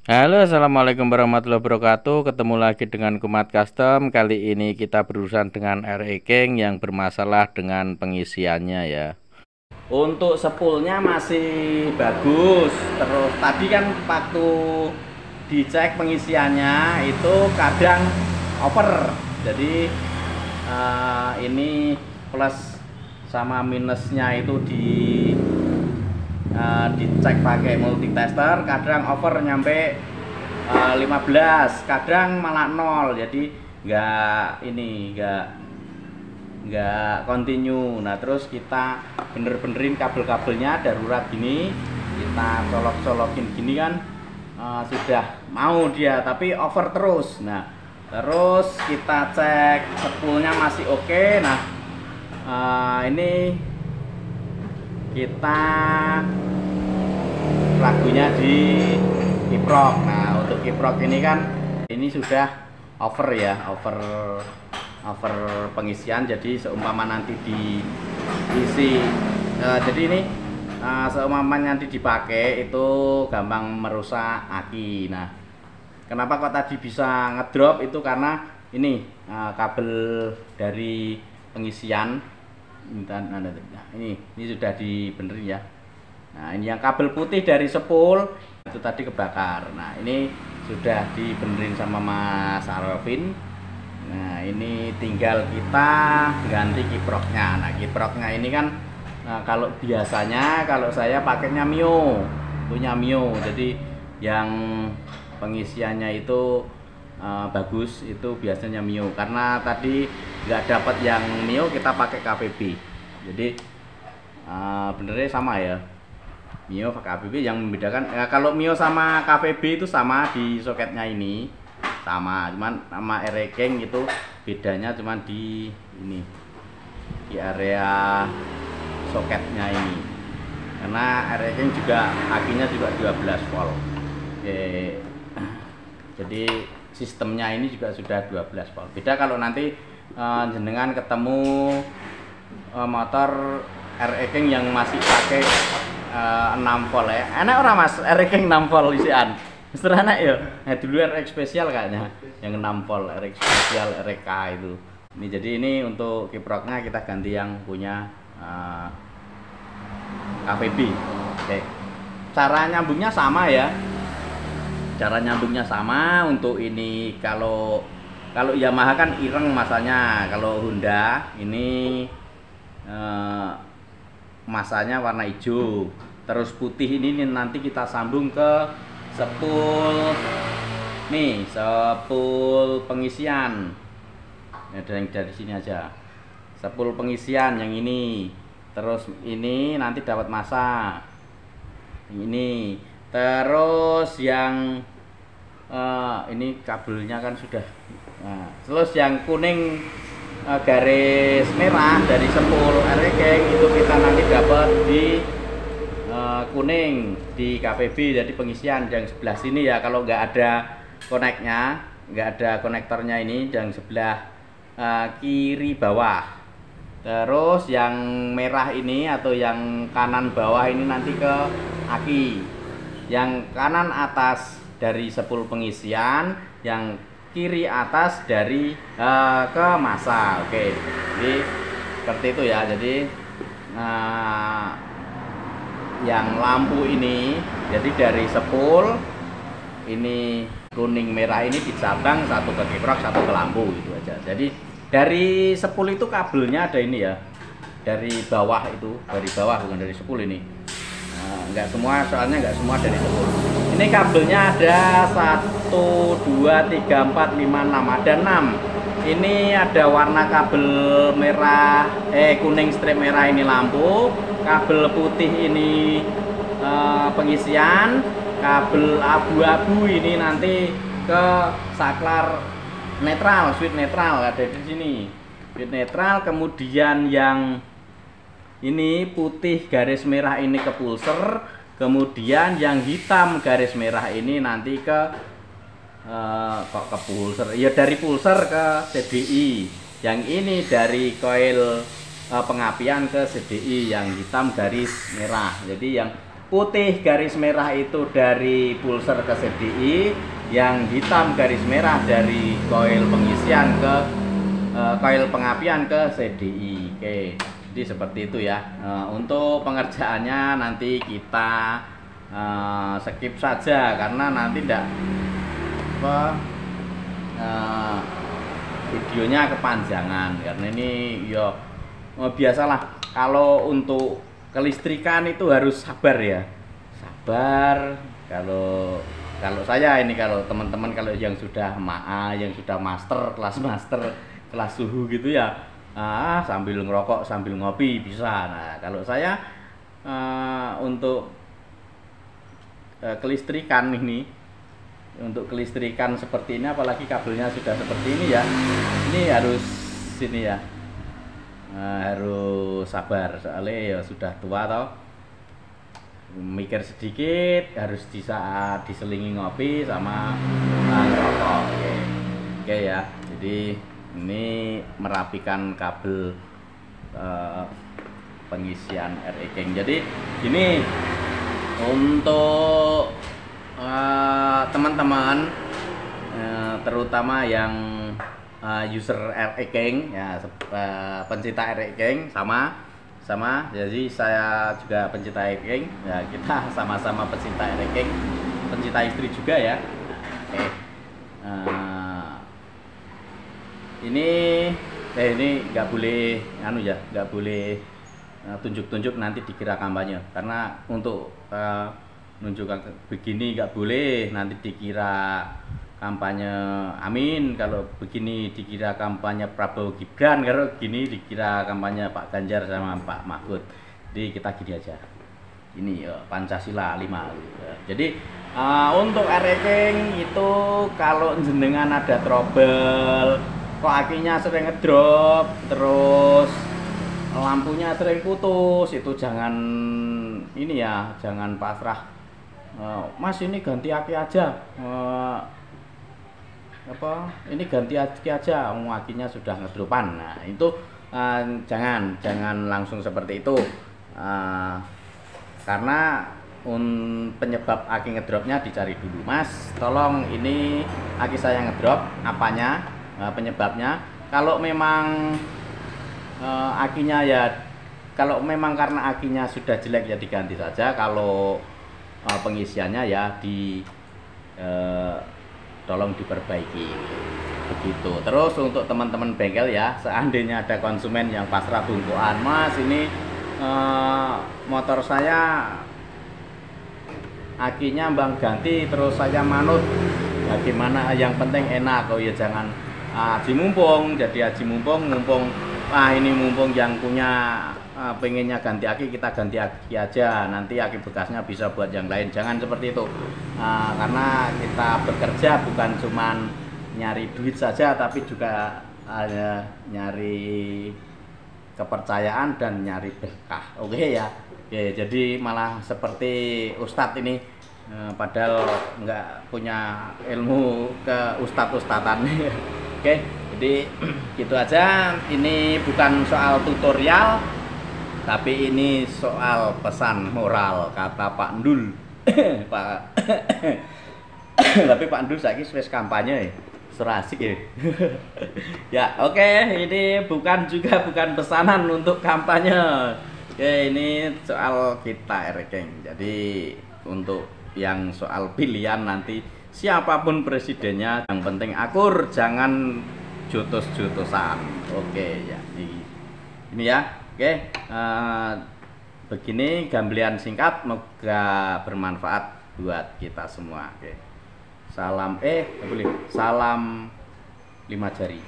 Halo, assalamualaikum warahmatullahi wabarakatuh. Ketemu lagi dengan Kumat Custom. Kali ini kita berurusan dengan RE King yang bermasalah dengan pengisiannya ya. Untuk sepulnya masih bagus. Terus tadi kan waktu dicek pengisiannya itu kadang over. Jadi ini plus sama minusnya itu dicek pakai multitester, kadang over nyampe 15, kadang malah 0. Jadi nggak continue. Nah, terus kita benerin kabel-kabelnya darurat gini, kita colok-colokin gini kan, sudah mau dia, tapi over terus. Nah, terus kita cek sepulnya masih oke. Nah, ini kita lagunya di kiprok. Nah, untuk kiprok ini kan ini sudah over ya, over pengisian. Jadi seumpama nanti diisi jadi ini seumpama nanti dipakai itu gampang merusak aki. Nah, kenapa kok tadi bisa ngedrop itu karena ini kabel dari pengisian. Nah, ini sudah dibenerin ya. Nah, ini yang kabel putih dari sepul itu tadi kebakar. Nah, ini sudah dibenerin sama Mas Arvin. Nah, ini tinggal kita ganti kiproknya. Nah, kiproknya ini kan kalau biasanya kalau saya pakainya Mio, punya Mio. Jadi yang pengisiannya itu bagus itu biasanya Mio. Karena tadi nggak dapat yang Mio, kita pakai KVB. Jadi benernya sama ya, Mio pakai KVB. Yang membedakan kalau Mio sama KVB itu sama di soketnya ini sama, cuman sama RE King itu bedanya cuman di ini, di area soketnya ini. Karena RE King juga akinya juga 12 volt. Oke. Jadi sistemnya ini juga sudah 12 volt. Beda kalau nanti jenengan ketemu motor RE King yang masih pakai 6 volt ya. Enak orang Mas RE King 6 volt isian. Mister enak ya. Nah, dulu RX spesial kayaknya yang 6 volt, RX spesial RK itu. Ini jadi ini untuk kiproknya kita ganti yang punya KVB. Oke. Cara nyambungnya sama ya. Cara nyambungnya sama. Untuk ini kalau Yamaha kan ireng masanya, kalau Honda ini masanya warna hijau, terus putih ini nanti kita sambung ke sepul nih, sepul pengisian. Ada yang dari sini aja, sepul pengisian yang ini. Terus ini nanti dapat masa ini. Terus yang ini kabelnya kan sudah. Nah, terus yang kuning garis merah dari sepul RE King itu kita nanti dapat di kuning di KVB. Jadi pengisian yang sebelah sini ya, kalau nggak ada koneknya, nggak ada konektornya ini yang sebelah kiri bawah. Terus yang merah ini atau yang kanan bawah ini nanti ke aki. Yang kanan atas dari sepul pengisian, yang kiri atas dari ke masa. Oke, jadi seperti itu ya. Jadi yang lampu ini jadi dari sepul ini kuning merah ini dicabang, satu ke kiprok, satu ke lampu gitu aja. Jadi dari sepul itu kabelnya ada ini ya, dari bawah itu, dari bawah bukan dari sepul ini. Enggak semua, soalnya enggak semua dari sepul. Ini kabelnya ada 1, 2, 3, 4, 5, 6, ada 6. Ini ada warna kabel merah, kuning strip merah ini lampu, kabel putih ini pengisian, kabel abu-abu ini nanti ke saklar netral, switch netral ada di sini. Switch netral, kemudian yang ini putih garis merah ini ke pulser, kemudian yang hitam garis merah ini nanti ke kok ke pulser. Ya dari pulser ke CDI. Yang ini dari koil pengapian ke CDI, yang hitam garis merah. Jadi yang putih garis merah itu dari pulser ke CDI, yang hitam garis merah dari koil pengisian ke koil pengapian ke CDI. Oke, jadi seperti itu ya. Untuk pengerjaannya nanti kita skip saja karena nanti tidak videonya kepanjangan, karena ini yo biasalah kalau untuk kelistrikan itu harus sabar ya, sabar. Kalau saya ini, kalau teman-teman kalau yang sudah MAA, yang sudah master, kelas suhu gitu ya, sambil ngerokok sambil ngopi bisa. Nah kalau saya untuk kelistrikan ini, untuk kelistrikan seperti ini, apalagi kabelnya sudah seperti ini ya, ini harus sini ya, harus sabar soalnya ya sudah tua toh, mikir sedikit, harus di saat diselingi ngopi sama ngerokok. Oke ya, jadi ini merapikan kabel pengisian RE King. Jadi ini untuk teman-teman terutama yang user RE King ya, pencinta RE King sama, jadi saya juga pencinta RE King ya, kita sama-sama pencinta RE King, pencinta istri juga ya. Oke. Ini nggak boleh nggak boleh tunjuk-tunjuk, nanti dikira kampanye, karena untuk nunjukkan begini nggak boleh, nanti dikira kampanye Amin, kalau begini dikira kampanye Prabowo Gibran, kalau gini dikira kampanye Pak Ganjar sama Pak Mahfud. Jadi kita gini aja, ini Pancasila 5 gitu. Jadi untuk RE King itu kalau jenengan ada trouble, kok akinya sering ngedrop, terus lampunya sering putus, itu jangan ini ya, jangan pasrah. Mas ini ganti aki aja, ini ganti aki aja, akinya sudah ngedropan. Nah itu jangan langsung seperti itu, karena penyebab aki ngedropnya dicari dulu. Mas tolong, ini aki saya ngedrop, apanya, penyebabnya. Kalau memang akinya ya, kalau memang karena akinya sudah jelek ya diganti saja. Kalau pengisiannya ya tolong diperbaiki begitu. Terus untuk teman-teman bengkel ya, seandainya ada konsumen yang pasrah bungkuan, Mas ini motor saya akinya bang ganti, terus saya manut, bagaimana, yang penting enak. Oh ya jangan aji mumpung, jadi aji mumpung ini mumpung yang punya pengennya ganti aki, kita ganti aki aja, nanti aki bekasnya bisa buat yang lain. Jangan seperti itu, karena kita bekerja bukan cuman nyari duit saja, tapi juga nyari kepercayaan dan nyari berkah. Oke ya. Oke, jadi malah seperti Ustadz ini, padahal nggak punya ilmu ke ustadz-ustadzan. Oke, jadi gitu aja. Ini bukan soal tutorial, tapi ini soal pesan moral, kata Pak Ndul. Tapi Pak Ndul saiki wis kampanye, serasik ya. Ya oke, ini bukan pesanan untuk kampanye. Oke, ini soal kita RE King. Jadi untuk yang soal pilihan nanti siapapun presidennya, yang penting akur, jangan jotos-jotosan. Oke ya, ini ya. Oke, begini gamblean singkat, semoga bermanfaat buat kita semua. Oke, salam salam 5 jari.